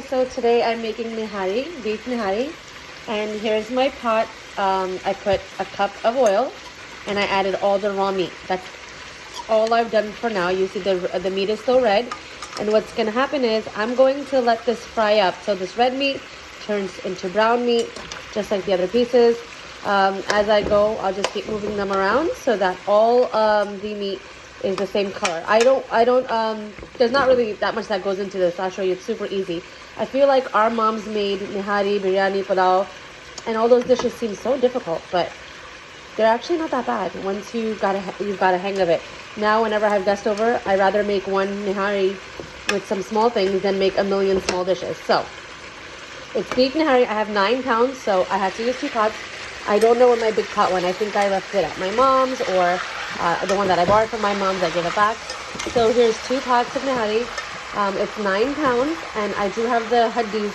guys, so today I'm making nihari, beef nihari, and here's my pot. I put a cup of oil and I added all the raw meat. That's all I've done for now. You see the meat is still red, and what's going to happen is I'm going to let this fry up so this red meat turns into brown meat just like the other pieces. As I go, I'll just keep moving them around so that all the meat is the same color. There's not really that much that goes into this. I'll show you. It's super easy. I feel like our moms made nihari, biryani, pulao, and all those dishes seem so difficult, but they're actually not that bad once you've got a hang of it. Now, whenever I have guests over, I rather make one nihari with some small things than make a million small dishes. So it's beef nihari. I have 9 pounds, so I had to use 2 pots. I don't know where my big pot went. I think I left it at my mom's, or the one that I borrowed from my mom's, I gave it back. So here's 2 pots of nihari. It's 9 pounds, and I do have the haddis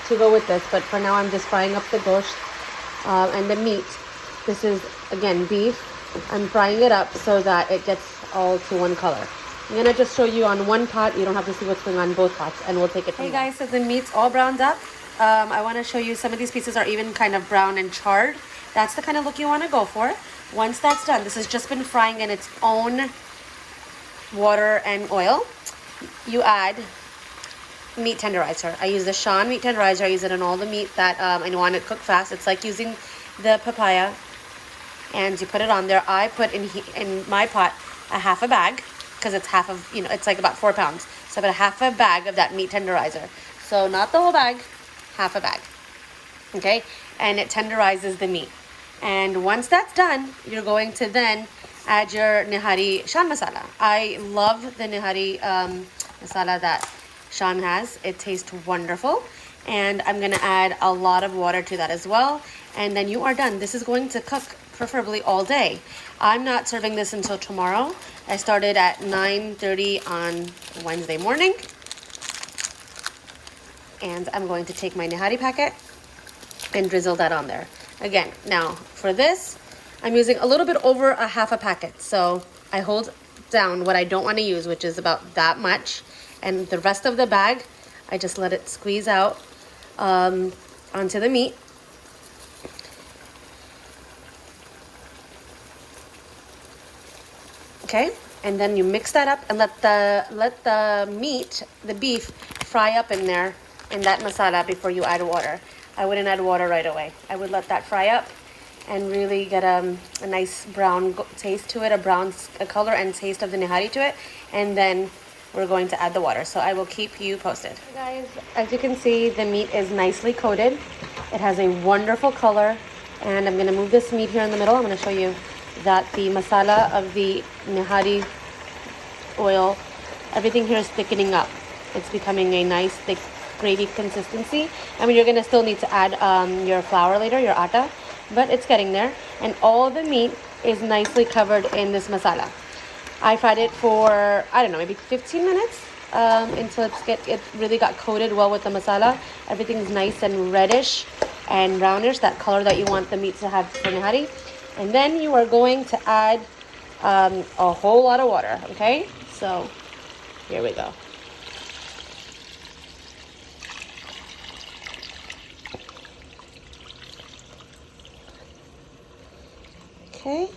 to go with this, but for now I'm just frying up the gosht and the meat. This is, again, beef. I'm frying it up so that it gets all to one color. I'm going to just show you on one pot. You don't have to see what's going on in both pots, and we'll take it from there. Hey guys, so the meat's all browned up. I want to show you some of these pieces are even kind of brown and charred. That's the kind of look you want to go for. Once that's done, this has just been frying in its own water and oil. You add meat tenderizer. I use the Sean meat tenderizer. I use it on all the meat that I want it cooked fast. It's like using the papaya, and you put it on there. I put in my pot a half a bag because it's half of, it's like about 4 pounds. So I put a half a bag of that meat tenderizer. So not the whole bag, half a bag. Okay, and it tenderizes the meat. And once that's done, you're going to then add your nihari shan masala. I love the nihari masala that Sean has. It tastes wonderful. And I'm going to add a lot of water to that as well. And then you are done. This is going to cook preferably all day. I'm not serving this until tomorrow. I started at 9:30 on Wednesday morning. And I'm going to take my nihari packet and drizzle that on there. Again, now for this, I'm using a little bit over a half a packet. So I hold down what I don't want to use, which is about that much. And the rest of the bag, I just let it squeeze out onto the meat. Okay, and then you mix that up and let the meat, the beef, fry up in there in that masala before you add water. I wouldn't add water right away. I would let that fry up and really get a nice brown taste to it, a color and taste of the nihari to it, and then we're going to add the water. So I will keep you posted. Hey guys, as you can see, the meat is nicely coated. It has a wonderful color, and I'm going to move this meat here in the middle. I'm going to show you that the masala of the nihari oil, everything here is thickening up. It's becoming a nice thick gravy consistency. I mean, you're going to still need to add your flour later, your atta, but it's getting there. And all the meat is nicely covered in this masala. I fried it for, I don't know, maybe 15 minutes until it really got coated well with the masala. Everything's nice and reddish and brownish, that color that you want the meat to have for nihari. And then you are going to add a whole lot of water, okay? So here we go. Okay,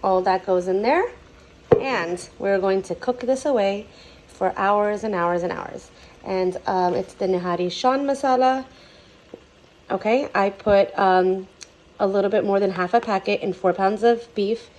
all that goes in there, and we're going to cook this away for hours and hours and hours. And it's the nihari shan masala. Okay, I put a little bit more than half a packet in 4 pounds of beef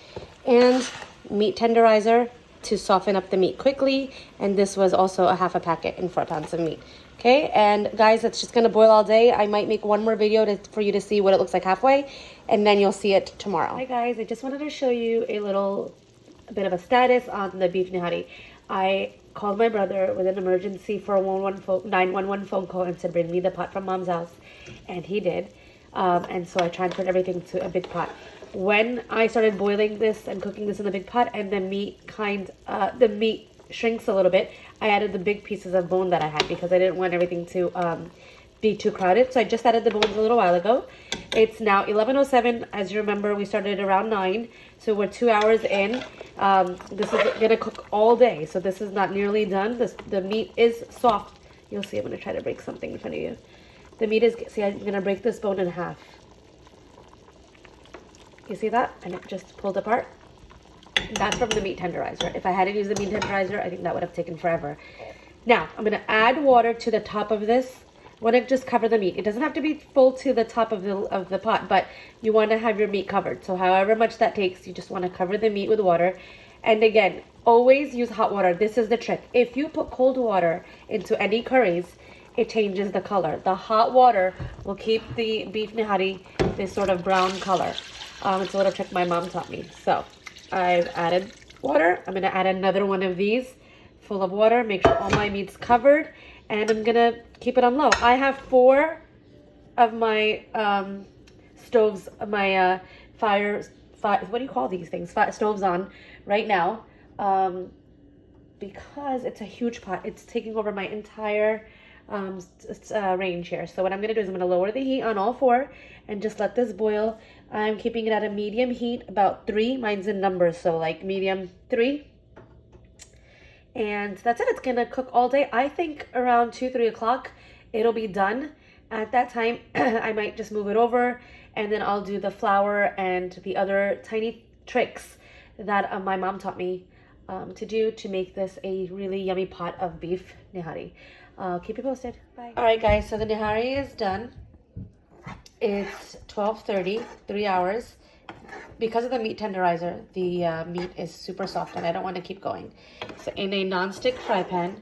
and meat tenderizer to soften up the meat quickly, and this was also a half a packet in 4 pounds of meat. Okay, and guys, it's just going to boil all day. I might make one more video for you to see what it looks like halfway, and then you'll see it tomorrow. Hi guys, I just wanted to show you a bit of a status on the beef nihari. I called my brother with an emergency for a 911 phone call and said, bring me the pot from mom's house, and he did. And so I transferred everything to a big pot. When I started boiling this and cooking this in the big pot, and the meat shrinks a little bit, I added the big pieces of bone that I had because I didn't want everything to be too crowded. So I just added the bones a little while ago. It's now 11:07. As you remember, we started around 9, so we're 2 hours in. This is gonna cook all day, so this is not nearly done. The meat is soft You'll see, I'm going to try to break something in front of you. The meat is, see, I'm going to break this bone in half. You see that? And it just pulled apart. That's from the meat tenderizer. If I hadn't used the meat tenderizer, I think that would have taken forever. Now, I'm going to add water to the top of this. I want to just cover the meat. It doesn't have to be full to the top of the pot, but you want to have your meat covered. So however much that takes, you just want to cover the meat with water. And again, always use hot water. This is the trick. If you put cold water into any curries, it changes the color. The hot water will keep the beef nihari this sort of brown color. It's a little trick my mom taught me. So I've added water. I'm going to add another one of these full of water. Make sure all my meat's covered. And I'm going to keep it on low. I have 4 of my stoves, my what do you call these things? Stoves on right now. Because it's a huge pot. It's taking over my entire range here. So what I'm going to do is I'm going to lower the heat on all 4 and just let this boil. I'm keeping it at a medium heat, about 3. Mine's in numbers, so like medium 3. And that's it. It's going to cook all day. I think around 2-3 o'clock it'll be done. At that time, I might just move it over, and then I'll do the flour and the other tiny tricks that my mom taught me to do to make this a really yummy pot of beef nihari. I'll keep you posted. Bye. All right, guys. So the nihari is done. It's 12:30, 3 hours. Because of the meat tenderizer, the meat is super soft, and I don't want to keep going. So in a non-stick fry pan,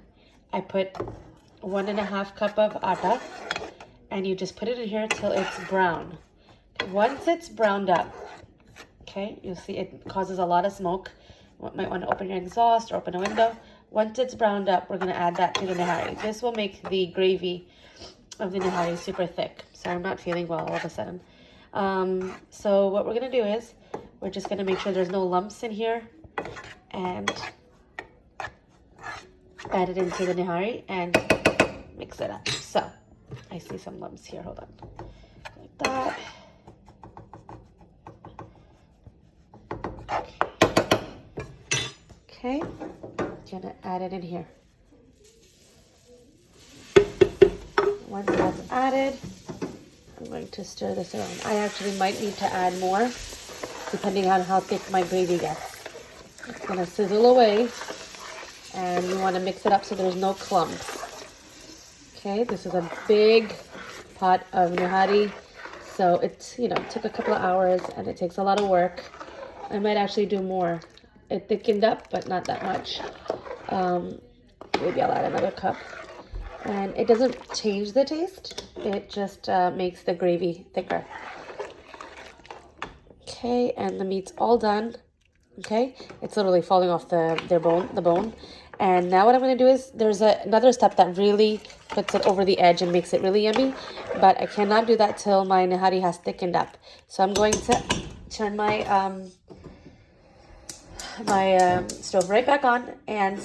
I put 1.5 cup of atta, and you just put it in here till it's brown. Once it's browned up, okay, you'll see it causes a lot of smoke. You might want to open your exhaust or open a window. Once it's browned up, we're going to add that to the nihari. This will make the gravy of the nihari super thick. Sorry, I'm not feeling well all of a sudden. So what we're going to do is we're just going to make sure there's no lumps in here and add it into the nihari and mix it up. So I see some lumps here. Hold on. Like that. Okay. Gonna add it in here. Once that's added, I'm going to stir this around. I actually might need to add more depending on how thick my gravy gets. It's gonna sizzle away, and you want to mix it up so there's no clumps. Okay, this is a big pot of nihari, so it's, you know, it took a couple of hours and it takes a lot of work. I might actually do more. It thickened up, but not that much. Maybe I'll add another cup. And it doesn't change the taste. It just makes the gravy thicker. Okay, and the meat's all done. Okay, it's literally falling off the bone. And now what I'm going to do is, there's another step that really puts it over the edge and makes it really yummy. But I cannot do that till my nihari has thickened up. So I'm going to turn my stove right back on and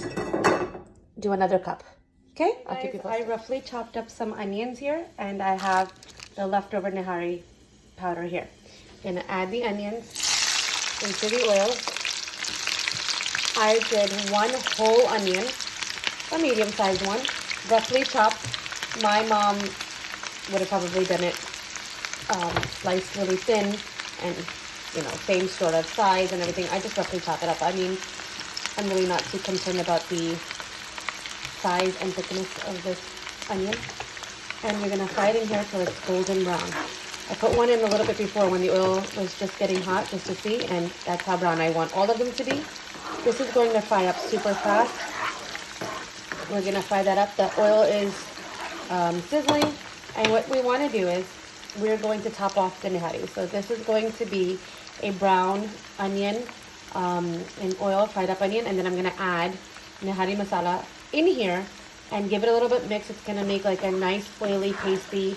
do another cup. Okay, I'll keep you posted. I roughly chopped up some onions here, and I have the leftover nihari powder here. I'm gonna add the onions into the oil. I did 1 whole onion, a medium-sized one, roughly chopped. My mom would have probably done it sliced really thin, and you know, same sort of size and everything. I just roughly chop it up. I mean, I'm really not too concerned about the size and thickness of this onion. And we're gonna fry it in here till it's golden brown. I put one in a little bit before when the oil was just getting hot, just to see, and that's how brown I want all of them to be. This is going to fry up super fast. We're gonna fry that up. The oil is sizzling, and what we want to do is we're going to top off the nihari. So this is going to be a brown onion in oil, fried up onion, and then I'm gonna add nihari masala in here and give it a little bit mix. It's gonna make like a nice oily, pasty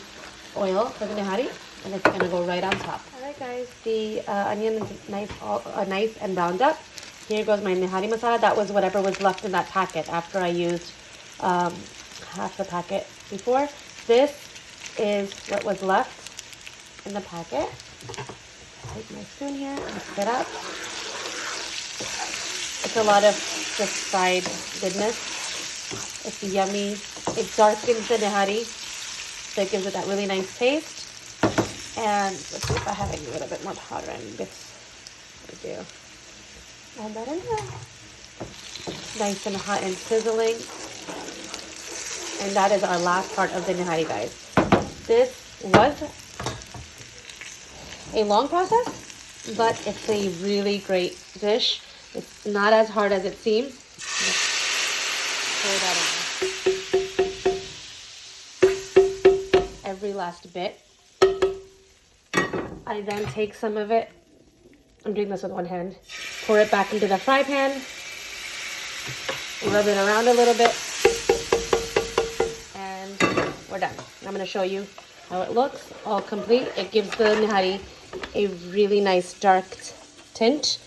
oil for the nihari, and it's gonna go right on top. All right, guys, the onion is nice and browned up. Here goes my nihari masala. That was whatever was left in that packet after I used half the packet before. This is what was left in the packet. Take my spoon here, mix it up. It's a lot of just fried goodness. It's yummy. It darkens the nihari, so it gives it that really nice taste. And let's see if I have a little bit more powder in this. I do. Add that in there. Nice and hot and sizzling. And that is our last part of the nihari, guys. This was a long process, but it's a really great dish. It's not as hard as it seems. Pour that in. Every last bit. I then take some of it. I'm doing this with one hand. Pour it back into the fry pan. Rub it around a little bit. And we're done. I'm going to show you how it looks. All complete. It gives the nihari a really nice dark tint.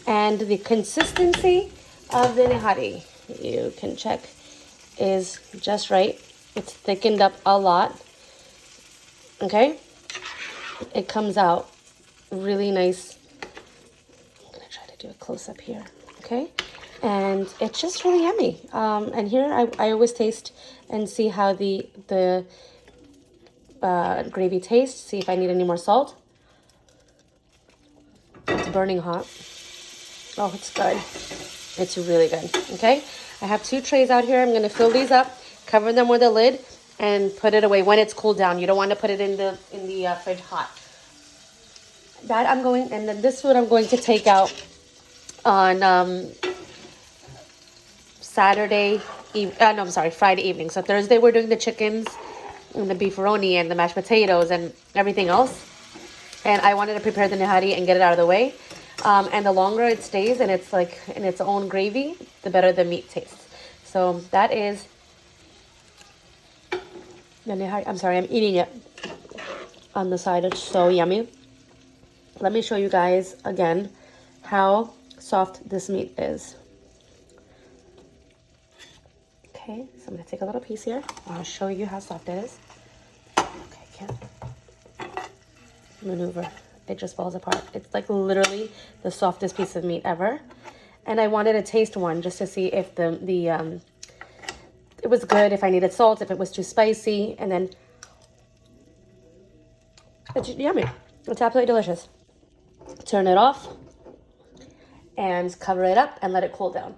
And the consistency of the nihari, you can check, is just right. It's thickened up a lot. Okay? It comes out really nice. I'm going to try to do a close-up here. Okay? And it's just really yummy. And here I always taste and see how the gravy tastes. See if I need any more salt. It's burning hot. Oh, it's good. It's really good. Okay? I have 2 trays out here. I'm going to fill these up, cover them with a lid, and put it away when it's cooled down. You don't want to put it in the fridge hot. That I'm going, and then this food I'm going to take out on Friday evening. So Thursday we're doing the chickens and the beefaroni and the mashed potatoes and everything else. And I wanted to prepare the nihari and get it out of the way. And the longer it stays and it's like in its own gravy, the better the meat tastes. So that is the nihari. I'm sorry, I'm eating it on the side. It's so yummy. Let me show you guys again how soft this meat is. Okay, so I'm going to take a little piece here. I'm going to show you how soft it is. Okay, can't maneuver. It just falls apart. It's like literally the softest piece of meat ever. And I wanted to taste one just to see if it was good, if I needed salt, if it was too spicy. And then it's yummy. It's absolutely delicious. Turn it off and cover it up and let it cool down.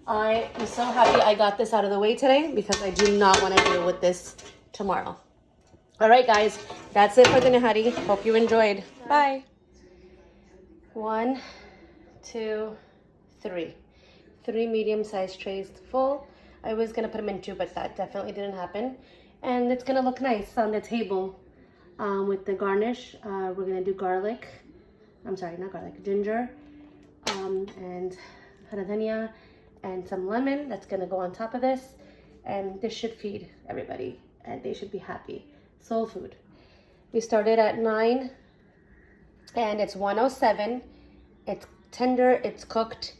I am so happy I got this out of the way today because I do not want to deal with this tomorrow. All right, guys, that's it for the nihari. Hope you enjoyed. Bye. 1, 2, 3. 3 medium-sized trays full. I was going to put them in 2, but that definitely didn't happen. And it's going to look nice on the table with the garnish. We're going to do garlic. I'm sorry, not garlic, ginger, and haradania, and some lemon. That's gonna go on top of this, and this should feed everybody, and they should be happy. Soul food. We started at 9, and it's 1:07. It's tender, it's cooked,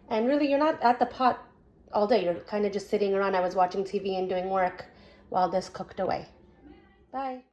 and really you're not at the pot all day. You're kind of just sitting around. I was watching TV and doing work while this cooked away. Bye.